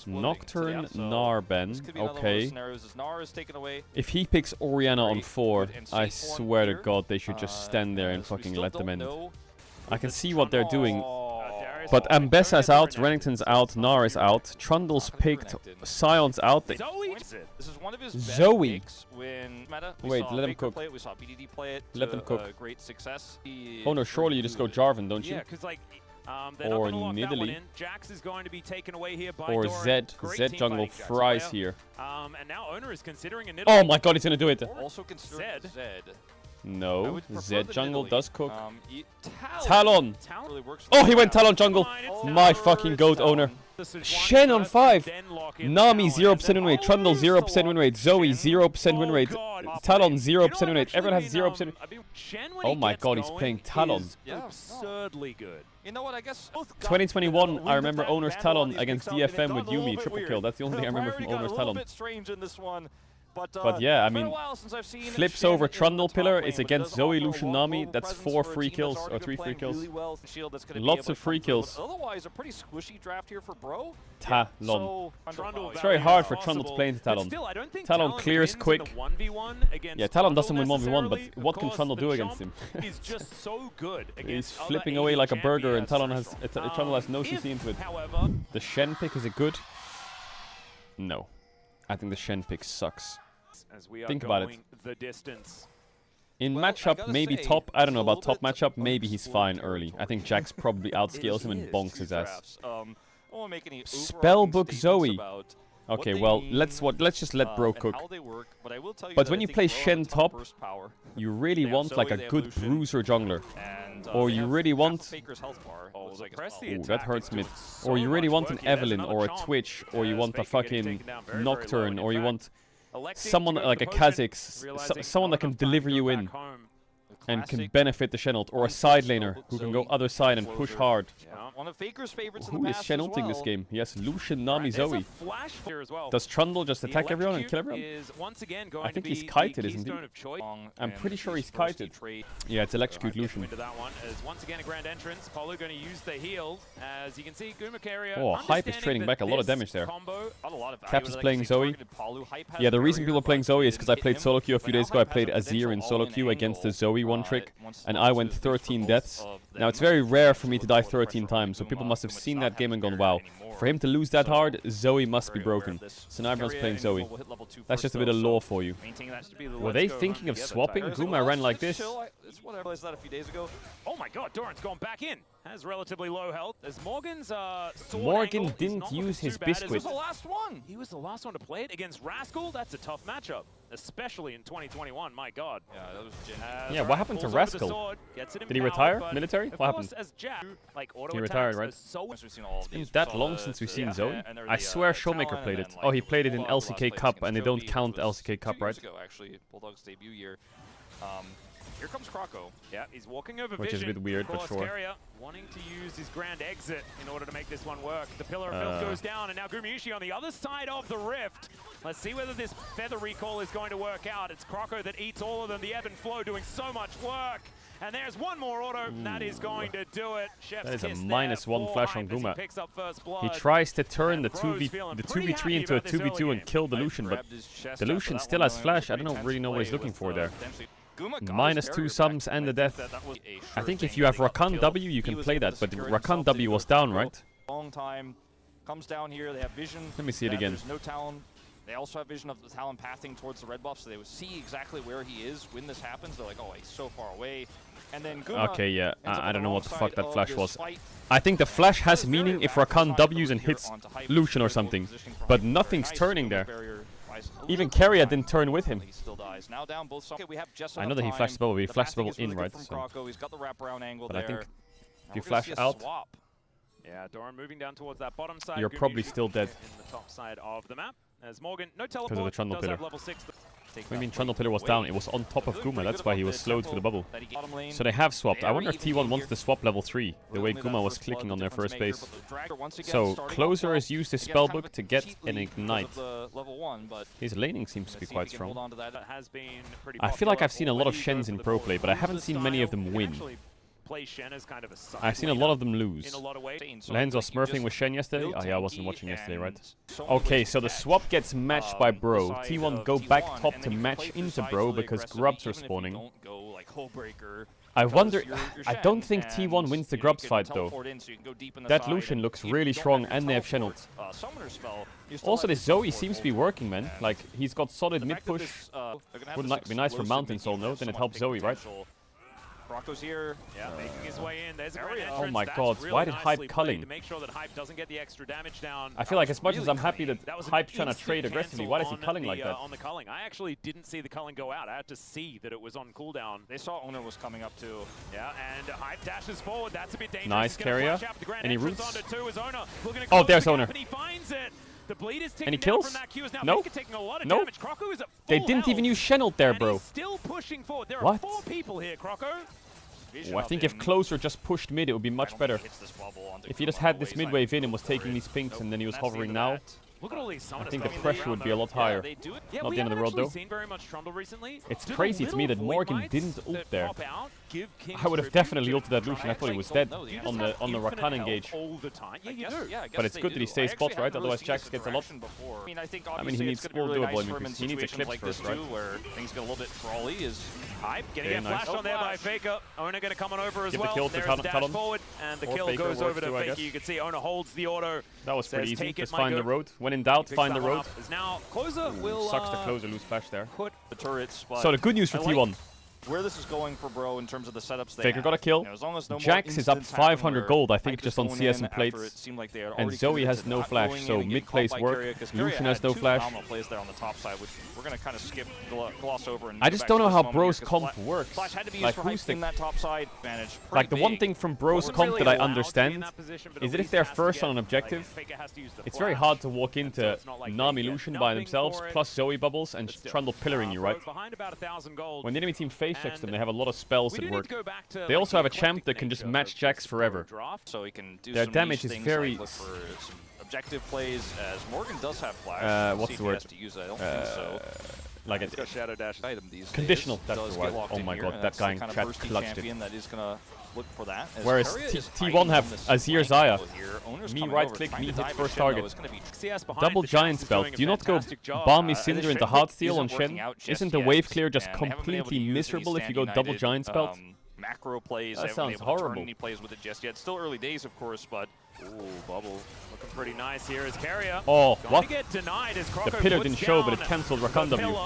Nocturne, Narben. Okay. If he picks Orianna on 4, I swear to God, they should just stand there and fucking let them end. I can see what they're doing. But Ambessa's out, Renekton's out, Gnar is out, Trundle's picked, Sion's out. Zoe. Wait, let him cook. Let them cook. Oh no, surely you just go Jarvan, don't you? Or Nidalee. Jax is going to be taken away here by or Zed. Zed jungle fries here. And now Oner is considering a Nidalee. Oh my god, he's gonna do it. Also consider Zed. No, Zed jungle does cook. Talon! Oh, he went Talon jungle! My fucking goat Oner. Shen on 5! Nami 0% win rate, Trundle 0% win rate, Zoe 0% win rate, Talon 0% win rate, everyone has 0%. Oh my god, he's playing Talon. Absurdly good. You know what, I guess 2021, I remember Oner's Talon against DFM with Yuumi, triple kill. That's the only thing I remember from Oner's Talon. But yeah, I mean, flips over Trundle Pillar is against Zoe, Lucian, Nami. That's 4 free kills, or 3 free kills. Lots of free kills. Otherwise, a pretty squishy draft here for Bro. Talon. It's very hard for Trundle to play into Talon. Talon clears quick. Yeah, Talon doesn't win 1v1, but what can Trundle do against him? He's flipping away like a burger, and Talon has Trundle has no CC into it. The Shen pick, is it good? No. I think the Shen pick sucks. Think about it. In matchup, maybe top. I don't know about top matchup. Maybe he's fine early. I think Jax probably outscales him and bonks his ass. Spellbook Zoe. Okay, well, let's just let Bro cook. But when you play Shen top, you really want like a good bruiser jungler. Or you really want... Ooh, that hurts mid. Or you really want an Evelyn or a Twitch, or you want a fucking Nocturne, or you want someone like a Kha'Zix, someone that can deliver you in and can benefit the Shen ult, or a side laner who can go other side and push hard. one of Faker's favorites Who is Shen ulting this game? He has Lucian, Nami, Zoe. Does Trundle just attack everyone and kill everyone? I think he's kited, isn't he? I'm pretty sure he's kited. Yeah, it's electrocute Lucian. Into that one as once again a grand entrance. Palu going to use the heal. As you can see, Gumacaria. Oh, Hype is trading back a lot of damage there. Caps is playing Zoe. Yeah, the reason people are playing Zoe is because I played solo queue a few days ago. I played Azir in solo queue against the Zoe one trick, and I went 13 deaths. Now, it's very rare for me to die 13 times, so people must have seen that game and gone, wow. For him to lose that hard, Zoe must be broken. So now everyone's playing Zoe. That's just a bit of lore for you. Were they thinking of swapping? Guma ran like this. Oh my god, Doran's gone back in. Has relatively low health as Morgan's Morgan didn't use his biscuit. He was the last one. He was the last one to play it against Rascal. That's a tough matchup, especially in 2021. My god. Yeah, that was yeah, what happened to Rascal? Did he retire? Military? What happened? He retired, right? It's been that long since we've seen Zoe. I swear Showmaker played it. Oh, he played it in LCK Cup, and they don't count LCK Cup, right? Actually, Bulldog's debut year. Here comes Croco. Yeah, he's walking over Which Vision. is a bit weird, but sure. Wanting to use his grand exit in order to make this one work. The Pillar of Filth goes down, and now Gumayushi on the other side of the rift. Let's see whether this Feather recall is going to work out. It's Croco that eats all of them. The ebb and flow doing so much work. And there's one more auto. That is going to do it. Chef's that is a -1 flash on Guma. He tries to turn the 2v3 into a 2v2 and kill the Lucian, but the Lucian still has flash. I don't really know what he's looking for there. -2 sums and the death. I think if you have Rakan W, you can play that, but Rakan W was down, right? Long time. Comes down here, they have vision. Let me see it again. There's no Talon. They also have vision of the Talon pathing towards the red buff, so they would see exactly where he is when this happens. They're like, oh, he's so far away. And then Guma okay, yeah, I don't know what the fuck that flash was. I think the flash has meaning if Rakan W's and hits Lucian or something, but nothing's turning there. Even Keria didn't turn with him. I know that he flashed bubble, but he flashed bubble in, right? So. But I think if you flash out, yeah, Doran moving down towards that bottom side. You're probably still dead. In the top side of the map. As Morgan, no teleport, because of the Trundle pillar. level 6. What do you mean Trundle pillar was down? It was on top of Guma, that's why he was slowed for the bubble. So they have swapped. I wonder if T1 wants to swap level 3, the way Guma was clicking on their first base. So Closer has used his spellbook to get an Ignite. His laning seems to be quite strong. I feel like I've seen a lot of Shens in pro play, but I haven't seen many of them win. I've seen a lot of them lose. Lenzo smurfing with Shen yesterday? Oh yeah, I wasn't watching yesterday, right? Okay, so the swap gets matched by Bro. T1 go back top to match into Bro because Grubs are spawning. I wonder... I don't think T1 wins the Grubs fight though. That Lucian looks really strong and they have Shen ult. Also, this Zoe seems to be working, man. Like, he's got solid mid push. Wouldn't be nice for Mountain Soul, no? Then it helps Zoe, right? Rocco's here. Yeah, making his way in. There's a great entrance. Oh my god, why did Hype culling? To make sure that Hype doesn't get the extra damage down. I feel like as much as I'm happy that Hype's trying to trade aggressively, why is he culling like that? On the culling. I actually didn't see the culling go out. I had to see that it was on cooldown. They saw Oner was coming up too. Yeah, and Hype dashes forward. That's a bit dangerous. Nice carrier. Any roots? Oh, there's Oner. He finds it. The bleed is Any kills? No. No. They didn't even use Shen ult there, bro. Still pushing forward. There are 4 people here, Croco. Oh, I think if Closer just pushed mid, it would be much better. If he just had this mid wave in and was taking these pinks and then he was hovering now, Look at all these I think the pressure would be a lot higher. Not the end of the world though. It's crazy to me that Morgan didn't ult there. I would have definitely ulted that Lucian. I thought he was dead on the Rakan engage. But it's good that he stays spot, right? Otherwise Jax gets a lot. I mean, he needs all doable. I mean, he needs Eclipse first, right? Where things get a little bit crawly is Hype getting a flash on there by Faker. Oner going to come on over as well. There's the dash forward, and the kill goes over to Faker. You can see Oner holds the auto. That was pretty easy. Just find the road. When in doubt, find the road. Now Closer will sucks to Closer lose flash there. Put the turrets. So the good news for T1. Where this is going for Bro in terms of the setups they Faker got a kill. Jax is up 500 gold, I think, just on CS and plates. And Zoe has no flash, so mid plays work. Lucian has no flash. I just don't know how Bro's comp works. Like, who's the... Like, the one thing from Bro's comp that I understand is that if they're first on an objective, it's very hard to walk into Nami Lucian by themselves, plus Zoe bubbles and Trundle pillaring you, right? When the enemy team faces checks them. They have a lot of spells that work. They also have a champ that can just match Jax forever. So he can do Their some damage niche is things, very... like look for some objective plays, as Morgan does have flash. what's the word? To use it. I don't think so. Like it's got shadow dash item these conditional. days. That's the word. Oh my god, that guy in chat clutched it. That is gonna look for that. Whereas T1 have Azir Zaya. Me right click, me hit first target. Double Giant Spell. Do you not go Balmy Cinder into Heartsteel on Shen? Isn't the wave clear just completely miserable if you go double Giant Spell? Macro plays. That sounds horrible. Any plays with it just yet. Still early days, of course, but bubble looking pretty nice here as Carrier. Oh, what? Get denied as the pillar didn't show, but it cancelled Rakan W.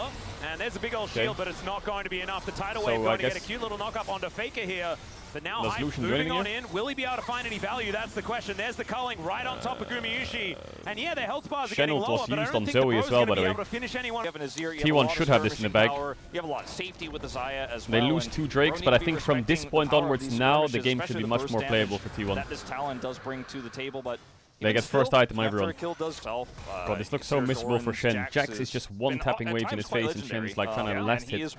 And there's a big old shield, but it's not going to be enough. The tidal wave going to get a cute little knock up onto Faker here. But now Hype moving on in. Will he be able to find any value? That's the question. There's the culling right on top of Gumayushi. And yeah, their health bars are getting lower, but I don't think Zoe as well, by the way. T1 should have this in the bag. You have a lot of safety with the Zaya as well. They lose 2 Drakes, but I think from this point onwards now, the game should be much more playable for T1. That this Talon does bring to the table, but they get first item, everyone. God, this looks so miserable for Shen. Jax is just one tapping waves in his face, and Shen's like trying to last hit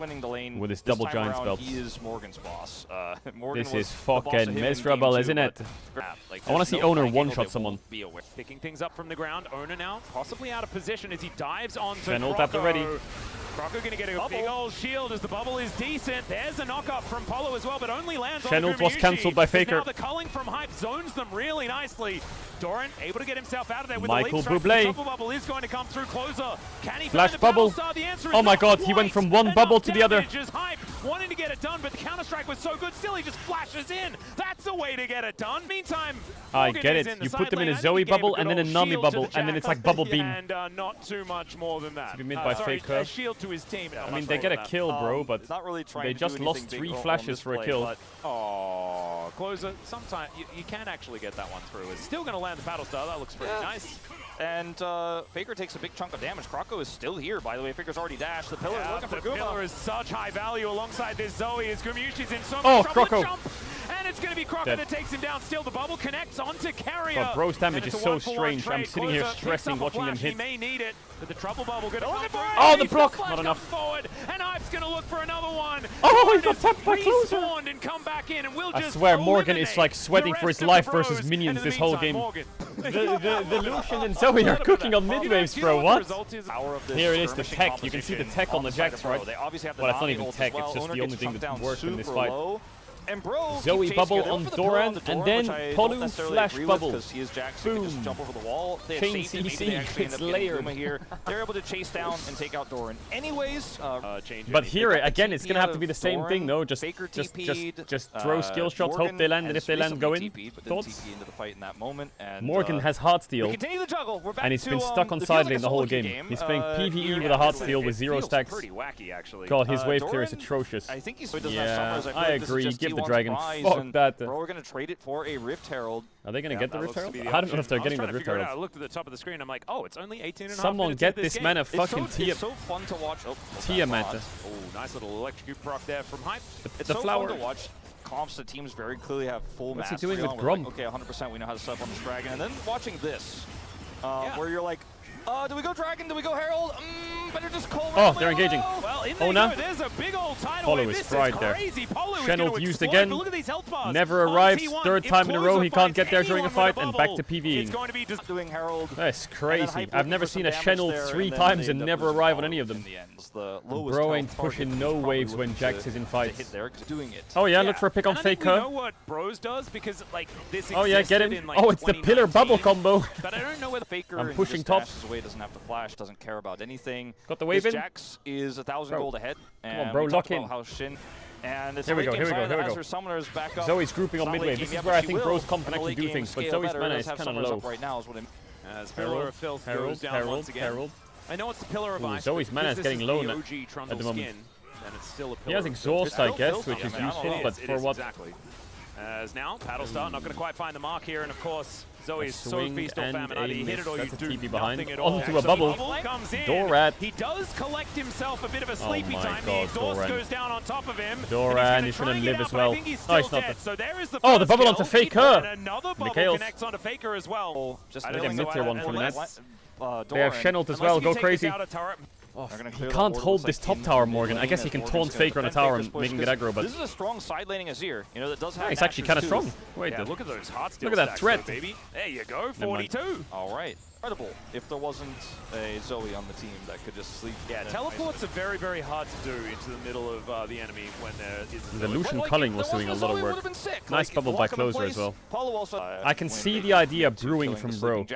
with his double giant spells. He is Morgan's boss. This is fucking miserable, isn't it? I want to see Oner one-shot someone. Picking things up from the ground. Oner now possibly out of position as he dives onto Shen ult up already. Croco going to get a big old shield as the bubble is decent. There's a knock-up from Polo as well, but only lands on Shen ult was cancelled by Faker. Now the culling from Hype zones them really nicely. Doran able to get himself out of there with Michael the leap Bublé. Triple bubble is going to come through closer. Can he Flash find the bubble. Battlestar? The answer is oh my not god, quite he went from one bubble to the other. Hype wanting to get it done, but the counter-strike was so good, still he just flashes in. That's the way to get it done. Meantime, I get it. You put them in a Zoe bubble and then a Nami bubble, and then it's like bubble beam. And not too much more than that. To be mid by Faker. A shield to his team. I mean, they get a kill, bro, but not really they just lost 3 flashes for a kill. Oh, closer. Sometimes you can actually get that one through. It's still going to land the Battlestar. That looks pretty nice. And Faker takes a big chunk of damage. Croco is still here, by the way. Faker's already dashed. The pillar looking for Guma. The pillar is such high value alongside this Zoe as Gumayushi's in so much trouble. Jump. And it's going to be Croco that takes him down. Still, the bubble connects onto Carrier. God, bro's damage is so strange. I'm sitting here stressing watching them hit. He may need it, but the trouble bubble going to come through. Oh, the block! Not enough. Forward, and Hype's going to look for another one. Oh, he got tapped by closer. And come back in, and we'll just I swear, Morgan is like sweating for his life versus minions this whole game. The Lucian and Zoe are cooking on mid-waves, bro. What? Here it is, the tech. You can see the tech on the Jax, right? Well, it's not even tech. It's just the only thing that works in this fight. And bro, Zoe bubble on Doran, and then Polu flash bubble. Boom. Chain CC, it's layered. They're able to chase down and take out Doran. Anyways, but here again, it's gonna have to be the same thing, though. Just throw skill shots, hope they land, and if they land, go in. Thoughts? Morgan has Heartsteel, and he's been stuck on side lane the whole game. He's playing PvE with a Heartsteel with 0 stacks. God, his wave clear is atrocious. Yeah, I agree. Give the dragon. Fuck that. Bro, we're gonna trade it for a Rift Herald. Are they gonna get the Rift Herald? I don't know if they're getting the Rift Herald. I looked at the top of the screen. I'm like, oh, it's only 18 and a half Someone get this man a fucking Tia. It's so fun to watch. Tiamat. Oh, nice little electrocute proc there from Hype. It's so fun to watch. Comps the teams very clearly have full mastery. What's he doing with Grum? Okay, 100% we know how to sub on this dragon. And then watching this, where you're like, do we go Dragon? Do we go Herald? Better just call. Oh, they're engaging. Well, Oner. There's a big old tidal Polo wave. is fried there. Shen ult used again. Look at these health bars. Never arrives. Third time in a row he can't get there during a fight, and back to PvEing. It's going to be just doing Herald. That's crazy. I've never seen a Shen ult 3 times and never arrive on any of them. Bro ain't pushing no waves when Jax is in fights. Oh yeah, look for a pick on Faker. I know what Bros does because like this. Oh yeah, get him. Oh, it's the pillar bubble combo. But I don't know where the Faker. I'm pushing top. Away, doesn't have to flash, doesn't care about anything. Got the wave in. Jax is 1,000 gold ahead. Come on, bro, lock in. And it's here we go. Zoe's grouping on midway. This is where I think Bro's comp can actually do things, but Zoe's mana is kind of low. Right now is what as Pillar of Filth goes down once again. I know it's the Pillar of Ice. Zoe's mana is getting low at the moment. He has exhaust, I guess, which is useful, but for what? Exactly. As now, Battlestar not going to quite find the mark here, and of course, Zoe is so feast or famine. Either you hit it or you do nothing at all. Onto a bubble. Doran. He does collect himself a bit of a sleepy time. The exhaust goes down on top of him. Doran is going to live as well. Oh, he's not. So there is the the bubble onto Faker. Another bubble connects onto Faker as well. Just I get a mid-tier one from that. They have Shen ult as well. Go crazy. Oh, he can't hold this top tower, Morgan. I guess he can taunt Faker on a tower and making it aggro, but... This is a strong side laning Azir. You know, that does have he's actually kind of strong. Wait, yeah, look at those heart steal look at that threat. though, baby. There you go, 42. All right. Incredible if there wasn't a Zoe on the team that could just sleep. Yeah, teleports are very, very hard to do into the middle of the enemy when there is a The Lucian culling was doing a lot of work. Nice bubble by Closer as well. I can see the idea brewing from Bro.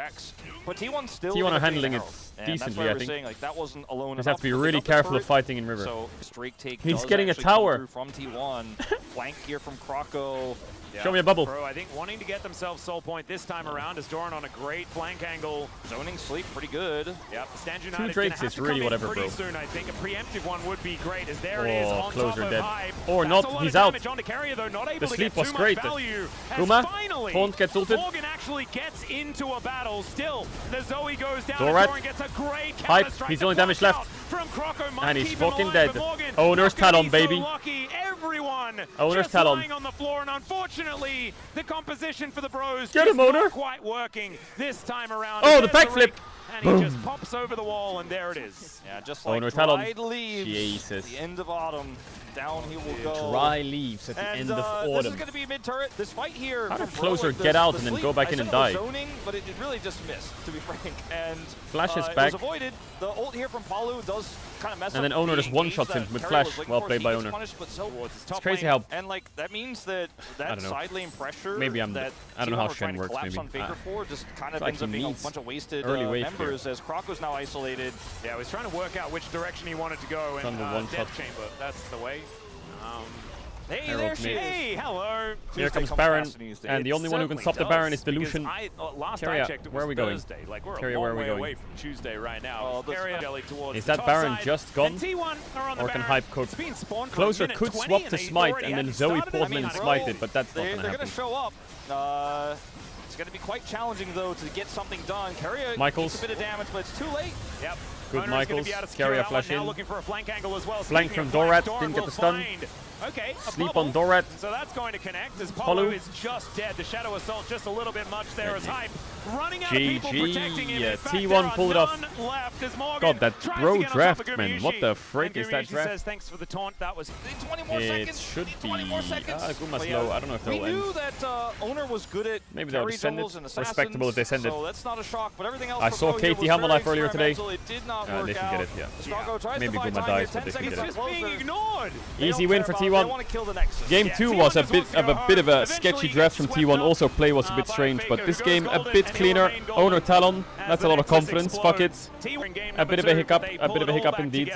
But T1 are handling it decently, I think. Saying, like, that wasn't alone Just have to be really careful of fighting in River. So take he's getting a tower from T1. Flank here from Croco. Yeah. Show me a bubble. Bro, I think wanting to get themselves soul point this time around is Doran on a great flank angle. Zoning sleep pretty good. Yep, Stand United 2 Drakes is really whatever, bro. Soon, I think a preemptive one would be great. As there it is on Closer top dead. of Hype. Or That's not, he's out. Carrier, though, not able the to sleep get was too great. much value. Guma, finally, Taunt gets ulted. Morgan actually gets into a battle. Still, the Zoe goes down. Doran Gets a great Hype, he's the only damage left. From Croco, and he's fucking dead. Oner's Talon, baby. Everyone Oner's just Talon. lying on the floor, and unfortunately, the composition for the Bros Get him, Oner. not quite working this time around. Oh, the backflip. And he just pops over the wall, and there it is. Yeah, just like Oner dried leaves. Jesus. The end of autumn. Down he will go. Dry leaves at the end of autumn. This is going to be mid-turret. This fight here. How did Closer get out and then go back in and die? Zoning, but it really just missed, to be frank. And Flash is it back. was avoided. The ult here from Palu does kind of mess up. And then Oner just one-shots him with Flash. Well played by Oner. It's crazy how... And like, that means that side lane pressure maybe I don't know how Shen works, maybe. On Faker for just kind of ends up being a bunch of wasted members as Croco's now isolated. Yeah, he was trying to work out which direction he wanted to go, and Death Chamber, that's the way. Hey, there she is. Hey, hello. Here comes Baron, and the only one who can stop the Baron is the Lucian. Carrier, where are we going? Like, we're Carrier, where are we going? Away from Tuesday right now. Is that Baron just gone? Or can Hype cook? Closer could swap to Smite, and then Zoe pulls him and smite it, but that's not going to happen. They're going to show up. It's going to be quite challenging, though, to get something done. Carrier Michaels. takes a bit of damage, but it's too late. Yep. Good Michaels. Carrier flash in. Looking for a flank angle as well. Flank from Dorat. Didn't get the stun. Okay, sleep on Dorat. So that's going to connect as Polo is just dead. The Shadow Assault just a little bit much there as Hype running out of people protecting him. Yeah, T1 pulled it off. God, that bro draft, man. What the frick is that draft? Says, thanks for the taunt. That was 20 more seconds. It should be. Guma's yeah, low. I don't know if they'll end. We knew that Oner was good at maybe they'll descend it. Respectable if they send it. So that's not a shock, but everything else I saw Katie Hammer Life earlier today. It did not work they can get it, yeah. Maybe Guma dies, but they can get it. Being ignored. Easy win for T1. Game 2 was a bit of a sketchy draft from T1. Also, play was a bit strange, but this game a bit cleaner. Oner Talon, that's a lot of confidence. Fuck it. A bit of a hiccup indeed.